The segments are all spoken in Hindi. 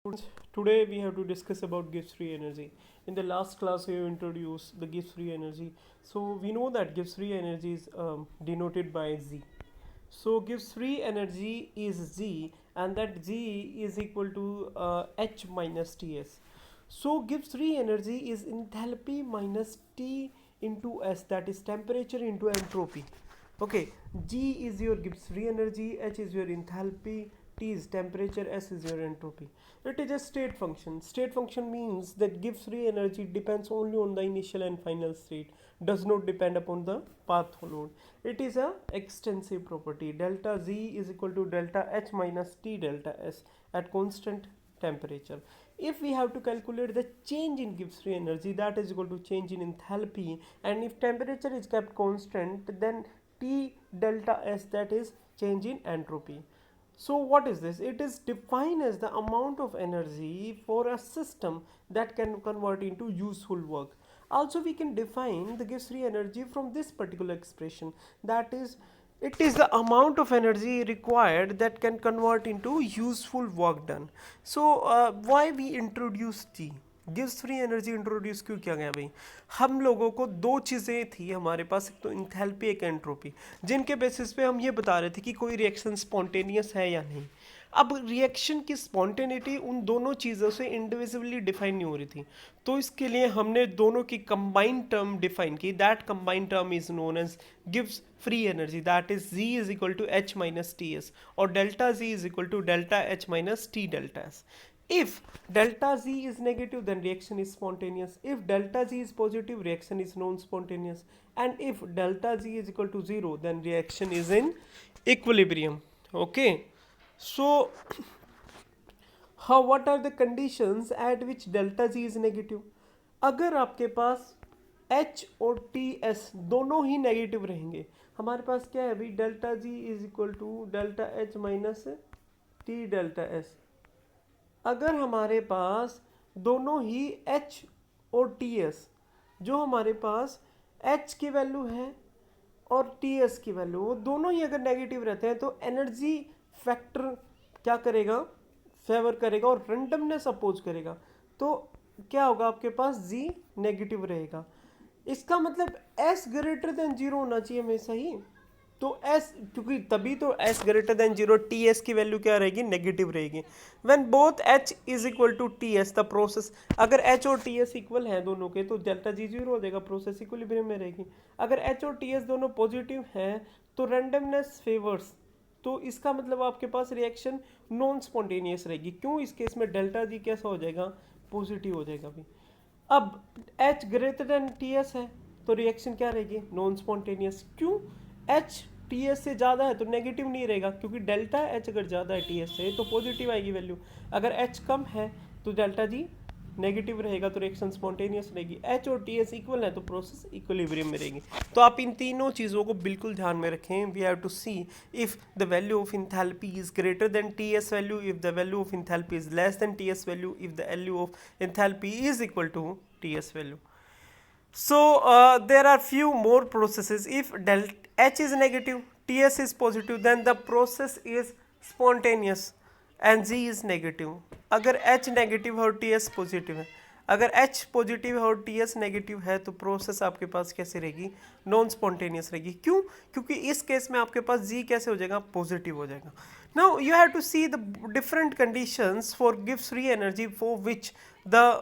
Students, today we have to discuss about Gibbs free energy. In the last class, we have introduced the Gibbs free energy. So we know that Gibbs free energy is denoted by Z. So Gibbs free energy is Z, and that Z is equal to H minus Ts. So Gibbs free energy is enthalpy minus T into S, that is temperature into entropy. Okay, G is your Gibbs free energy, H is your enthalpy, T is temperature, S is your entropy. It is a state function. State function means that Gibbs free energy depends only on the initial and final state, does not depend upon the path followed. It is a extensive property. Delta Z is equal to delta H minus T delta S at constant temperature. If we have to calculate the change in Gibbs free energy, that is equal to change in enthalpy, and if temperature is kept constant, then T delta S, that is change in entropy. So what is this? It is defined as the amount of energy for a system that can convert into useful work. Also we can define the Gibbs free energy from this particular expression, that is, it is the amount of energy required that can convert into useful work done. So why we introduce G? Gives free energy introduce क्यों किया गया भाई? हम लोगों को दो चीज़ें थी हमारे पास, एक तो इंथैल्पी एक एंट्रोपी, जिनके बेसिस पे हम ये बता रहे थे कि कोई रिएक्शन स्पॉन्टेनियस है या नहीं. अब रिएक्शन की स्पॉन्टेनिटी उन दोनों चीज़ों से इंडिविजुअली डिफाइन नहीं हो रही थी, तो इसके लिए हमने दोनों की कंबाइंड टर्म डिफाइन की. That combined term is known as गिव्स free energy, that is G is equal to H minus T S, और delta G is equal to delta H minus T delta S. If delta Z is negative, then reaction is spontaneous. If delta Z is positive, reaction is non-spontaneous. And if delta Z is equal to 0, then reaction is in equilibrium. Okay. So, what are the conditions at which delta Z is negative? अगर आपके पास H और TS दोनों ही नेगेटिव रहेंगे, हमारे पास क्या है भाई, delta G is equal to delta H minus T delta S. अगर हमारे पास दोनों ही H और TS, जो हमारे पास H की वैल्यू है और TS की वैल्यू, वो दोनों ही अगर नेगेटिव रहते हैं, तो एनर्जी फैक्टर क्या करेगा, फेवर करेगा और रेंडमनेस अपोज करेगा. तो क्या होगा, आपके पास G नेगेटिव रहेगा. इसका मतलब S ग्रेटर देन जीरो होना चाहिए हमेशा ही. तो S, क्योंकि तभी तो S greater than zero, T S की वैल्यू क्या रहेगी, नेगेटिव रहेगी. When both H is equal to T S, the process, अगर H और टी एस इक्वल हैं दोनों के, तो डेल्टा जी जीरो हो जाएगा, प्रोसेस इक्विलिब्रियम में रहेगी. अगर H और टी एस दोनों पॉजिटिव हैं, तो रैंडमनेस फेवर्स, तो इसका मतलब आपके पास रिएक्शन नॉन स्पॉन्टेनियस रहेगी. क्यों? इस केस में डेल्टा जी कैसा हो जाएगा, पॉजिटिव हो जाएगा भी. अब H greater than T S है, तो रिएक्शन क्या रहेगी, नॉन स्पॉन्टेनियस. क्यों? H टी एस से ज़्यादा है तो नेगेटिव नहीं रहेगा, क्योंकि डेल्टा H अगर ज़्यादा है टी एस से तो पॉजिटिव आएगी वैल्यू. अगर H कम है तो डेल्टा जी नेगेटिव रहेगा, तो रिएक्शन स्पॉन्टेनियस रहेगी. H और टी एस इक्वल है तो प्रोसेस इक्विलिब्रियम में रहेगी. तो आप इन तीनों चीज़ों को बिल्कुल ध्यान में रखें. We have to see if the value of enthalpy is greater than T S value, if the value of enthalpy is less than T S value, if the value of enthalpy is equal to T S value. So there are few more processes. If delta H is negative, TS is positive, then the process is spontaneous and Z is negative. अगर H नेगेटिव है और TS पॉजिटिव है, अगर H पॉजिटिव है और TS नेगेटिव है, तो प्रोसेस आपके पास कैसे रहेगी, नॉन स्पॉन्टेनियस रहेगी. क्यों? क्योंकि इस केस में आपके पास G कैसे हो जाएगा, पॉजिटिव हो जाएगा. Now you have to see the different conditions for gives free energy for which the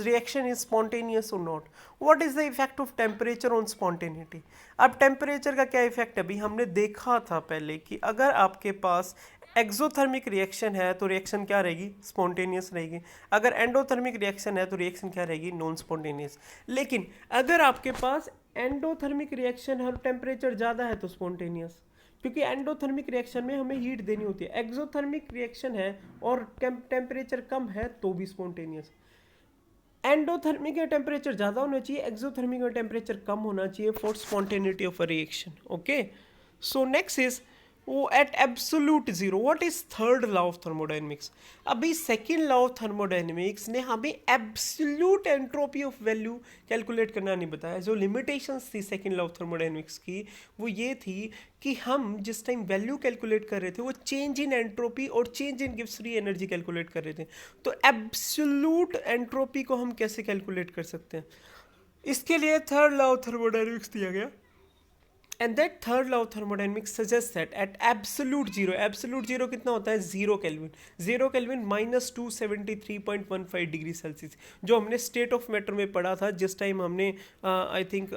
reaction is spontaneous or not. What is the effect of temperature on spontaneity? अब टेम्परेचर का क्या इफेक्ट है? अभी हमने देखा था पहले कि अगर आपके पास एक्सोथर्मिक रिएक्शन है तो रिएक्शन क्या रहेगी, स्पॉन्टेनियस रहेगी. अगर एंडोथर्मिक रिएक्शन है तो रिएक्शन क्या रहेगी, नॉन स्पॉन्टेनियस. लेकिन अगर आपके पास एंडोथर्मिक रिएक्शन है और टेम्परेचर ज़्यादा है तो स्पॉन्टेनियस, क्योंकि एंडोथर्मिक रिएक्शन में हमें हीट देनी होती है. एक्सोथर्मिक रिएक्शन है और टेम्परेचर कम है तो भी स्पॉन्टेनियस. एंडोथर्मिक का टेम्परेचर ज़्यादा होना चाहिए, एक्सोथर्मिक का टेम्परेचर कम होना चाहिए for spontaneity of a reaction. Okay. So next is वो at absolute zero. What is third law of thermodynamics? अभी सेकेंड लॉ ऑफ थर्मोडायनेमिक्स ने हमें absolute entropy of value calculate करना नहीं बताया. जो लिमिटेशंस थी सेकेंड लॉ ऑफ थर्मोडायनेमिक्स की वो ये थी कि हम जिस टाइम वैल्यू कैलकुलेट कर रहे थे वो चेंज इन एंट्रोपी और change in gives free energy calculate कर रहे थे. तो एब्सोल्यूट एंट्रोपी को हम कैसे कैलकुलेट कर सकते हैं? इसके लिए थर्ड लॉ ऑफ थर्मोडायनेमिक्स दिया गया. And that third law of thermodynamics suggests that at absolute zero कितना होता है? 0 kelvin. 0 kelvin minus 273.15 degree Celsius, जो हमने स्टेट ऑफ मैटर में पढ़ा था जिस टाइम हमने आई थिंक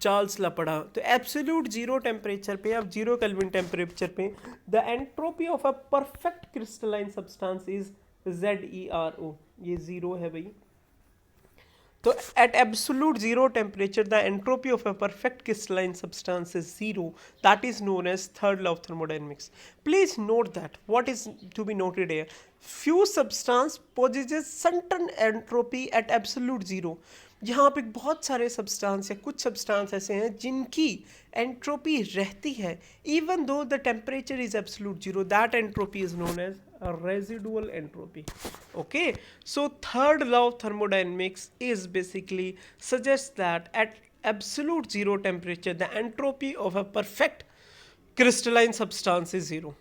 चार्ल्स ला पढ़ा. तो एब्सोल्यूट जीरो टेम्परेचर पे, अब 0 केल्विन टेम्परेचर पे the entropy of a perfect crystalline substance is ZeRO. ये जीरो है भाई. तो at absolute zero temperature the entropy of a perfect crystalline substance is zero. That is known as third law of thermodynamics. Please note that what is to be noted here: few substance possesses certain entropy at absolute zero. यहाँ पे बहुत सारे सब्सटेंस या कुछ सब्सटेंस ऐसे हैं जिनकी एंट्रोपी रहती है even though the temperature is absolute zero. That entropy is known as residual entropy. Okay, so third law of thermodynamics is basically suggests that at absolute zero temperature the entropy of a perfect crystalline substance is zero.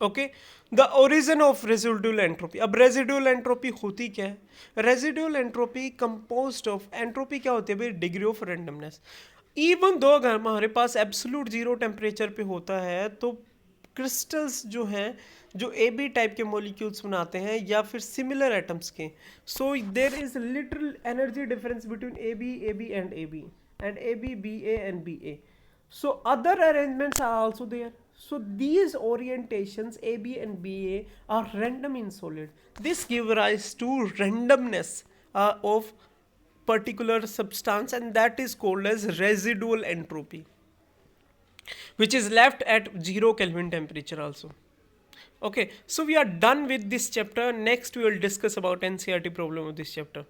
Okay, the origin of residual entropy. अब residual entropy होती क्या है? Residual entropy composed of entropy क्या होती है भाई? Degree of randomness. Even though अगर हमारे पास absolute zero temperature पे होता है तो क्रिस्टल्स जो हैं जो ए बी टाइप के मॉलिक्यूल्स बनाते हैं या फिर सिमिलर एटम्स के, so there is little energy difference between A B and A B B A and B A. So other arrangements are also there. So these orientations A, B and B, A are random in solid. This gives rise to randomness of particular substance, and that is called as residual entropy, which is left at 0 Kelvin temperature also. Okay, so we are done with this chapter. Next we will discuss about NCERT problem of this chapter.